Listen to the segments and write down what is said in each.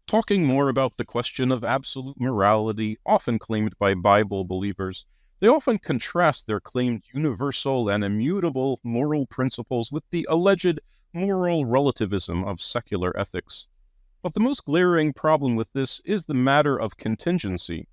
Talking more about the question of absolute morality, often claimed by Bible believers, they often contrast their claimed universal and immutable moral principles with the alleged moral relativism of secular ethics. But the most glaring problem with this is the matter of contingency.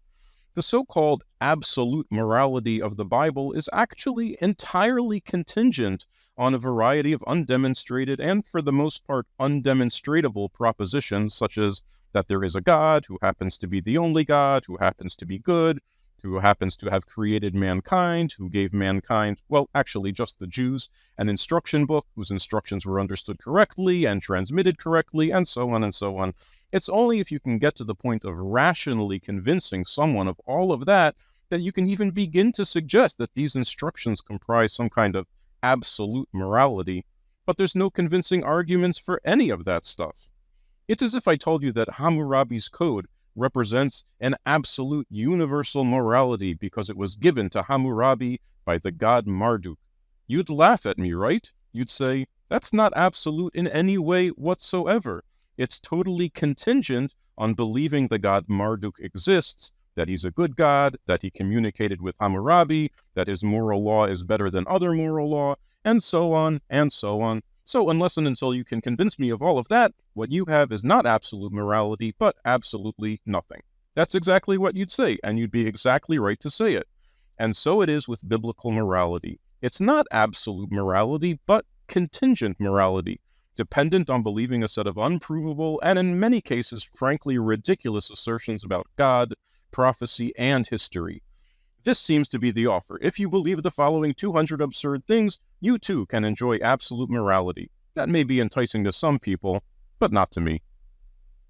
The so-called absolute morality of the Bible is actually entirely contingent on a variety of undemonstrated and, for the most part, undemonstratable propositions, such as that there is a God who happens to be the only God, who happens to be good, who happens to have created mankind, who gave mankind, well, actually just the Jews, an instruction book whose instructions were understood correctly and transmitted correctly, and so on and so on. It's only if you can get to the point of rationally convincing someone of all of that that you can even begin to suggest that these instructions comprise some kind of absolute morality. But there's no convincing arguments for any of that stuff. It's as if I told you that Hammurabi's code represents an absolute universal morality because it was given to Hammurabi by the god Marduk. You'd laugh at me, right? You'd say, that's not absolute in any way whatsoever. It's totally contingent on believing the god Marduk exists, that he's a good god, that he communicated with Hammurabi, that his moral law is better than other moral law, and so on, and so on. So unless and until you can convince me of all of that, what you have is not absolute morality, but absolutely nothing. That's exactly what you'd say, and you'd be exactly right to say it. And so it is with biblical morality. It's not absolute morality, but contingent morality, dependent on believing a set of unprovable and in many cases frankly ridiculous assertions about God, prophecy, and history. This seems to be the offer. If you believe the following 200 absurd things, you too can enjoy absolute morality. That may be enticing to some people, but not to me.